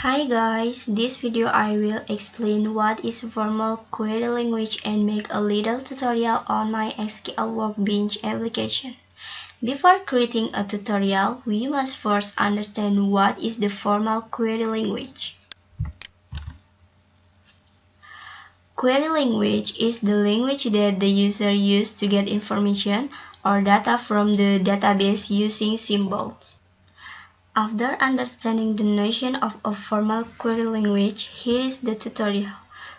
Hi guys, this video I will explain what is formal query language and make a little tutorial on my SQL Workbench application. Before creating a tutorial, we must first understand what is the formal query language. Query language is the language that the user uses to get information or data from the database using symbols. After understanding the notion of a formal query language, here is the tutorial.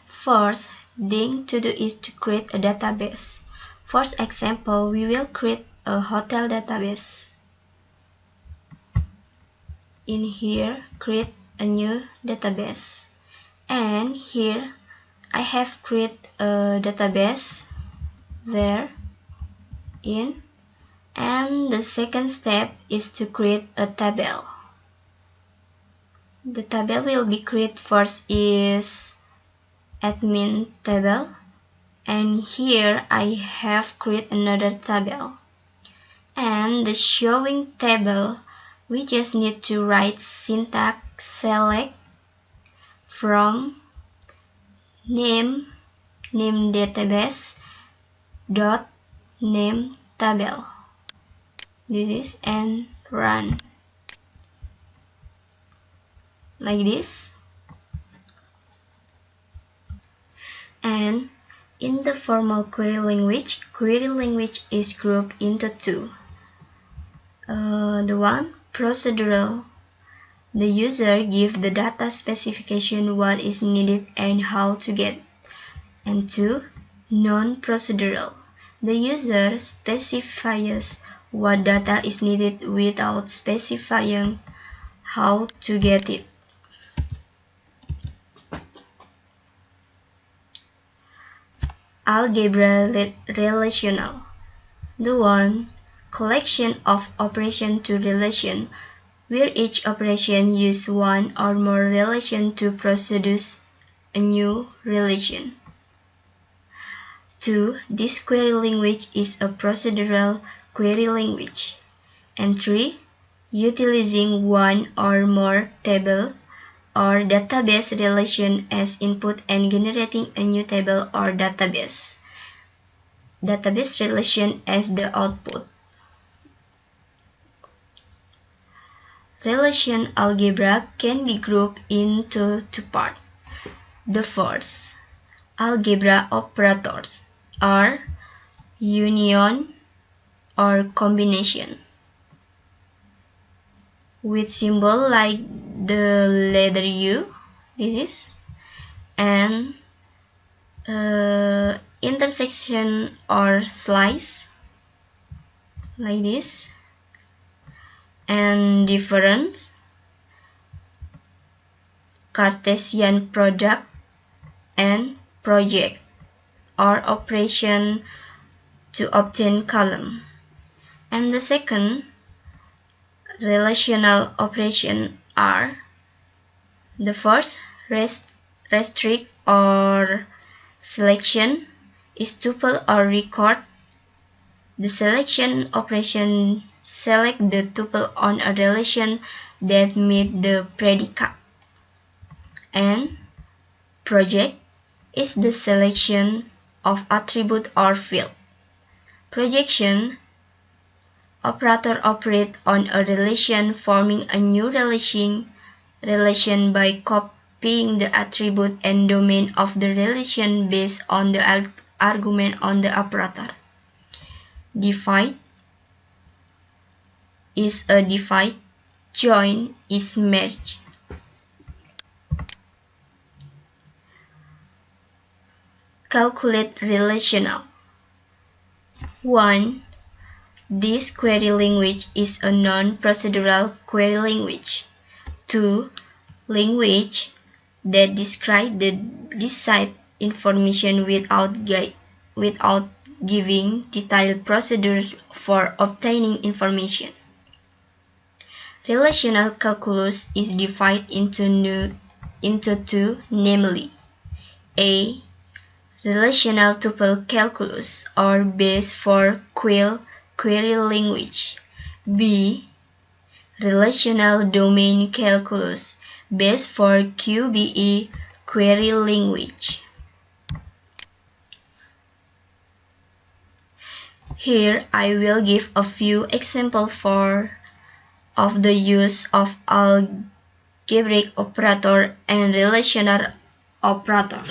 First thing to do is to create a database. For example, we will create a hotel database. In here, create a new database. And here, I have created a database there in. And the second step is to create a table. The table will be created first is admin table, and here I have created another table. And the showing table, we just need to write syntax select from name database dot name table. This is and run like this. And in the formal query language is grouped into two. The one procedural, the user gives the data specification what is needed and how to get. And two, non-procedural, the user specifies what data is needed without specifying how to get it. Algebra relational, the one collection of operations to relation, where each operation uses one or more relation to produce a new relation. 2. This query language is a procedural query language. And 3. Utilizing one or more table or database relation as input and generating a new table or database relation as the output. Relation algebra can be grouped into two parts. The first, algebra operators are union or combination with symbol like the letter U, this is, and intersection or slice like this, and difference, Cartesian product, and project or operation to obtain column. And the second, relational operation are the first, restrict or selection is tuple or record. The selection operation select the tuple on a relation that meet the predicate. And project is the selection of attribute or field. Projection operator operate on a relation forming a new relation by copying the attribute and domain of the relation based on the argument on the operator. Divide is a divide, join is merge. Calculate relational. 1. This query language is a non-procedural query language. 2. Language that describe the desired information without giving detailed procedures for obtaining information. Relational calculus is divided into two, namely A. Relational tuple calculus or base for query language. B. Relational domain calculus base for QBE query language. Here I will give a few examples of the use of algebraic operator and relational operator.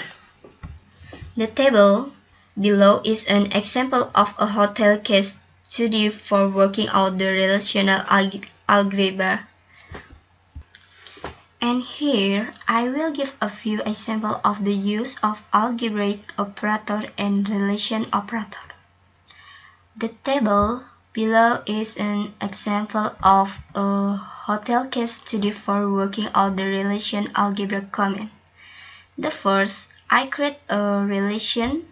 The table below is an example of a hotel case study for working out the relational algebra. And here I will give a few examples of the use of algebraic operator and relation operator. The table below is an example of a hotel case study for working out the relation algebra command. The first, I create a relation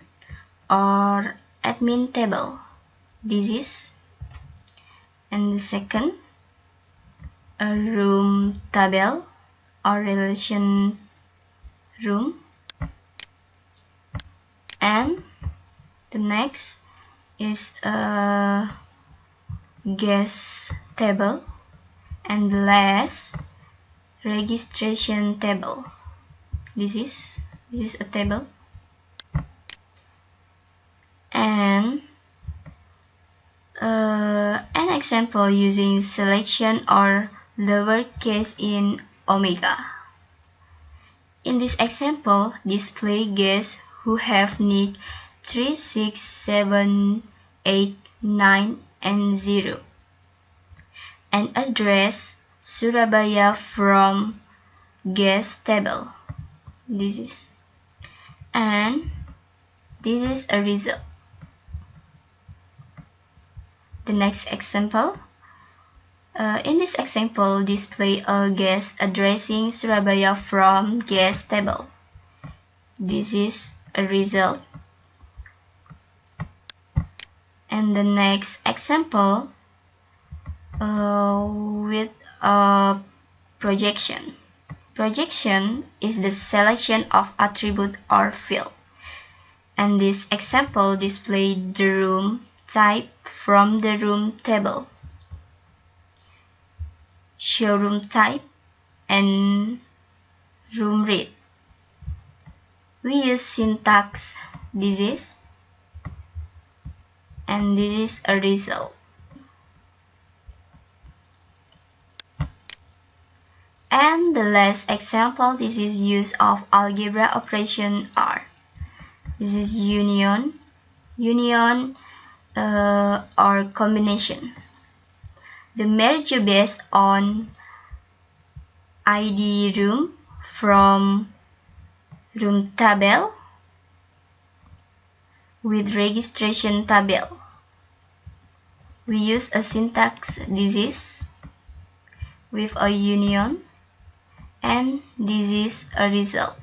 or admin table. This is. And the second, a room table or relation room. And the next is a guest table, and the last, registration table. This is a table. And an example using selection or lowercase in omega. In this example, display guests who have nick 3, 6, 7, 8, 9, and 0. And address Surabaya from guest table. This is. And this is a result. The next example. In this example, display a guest addressing Surabaya from guest table. This is a result. And the next example with a projection. Projection is the selection of attribute or field. And this example displays the room type from the room table, showroom type, and room rate. We use syntax this is, and this is a result. And the last example, this is use of algebra operation R. This is union or combination. The merge based on ID room from room table with registration table. We use a syntax this is with a union, and this is a result.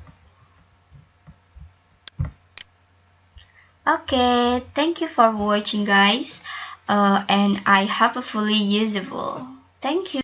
Okay, thank you for watching guys, and I hope fully useful. Thank you.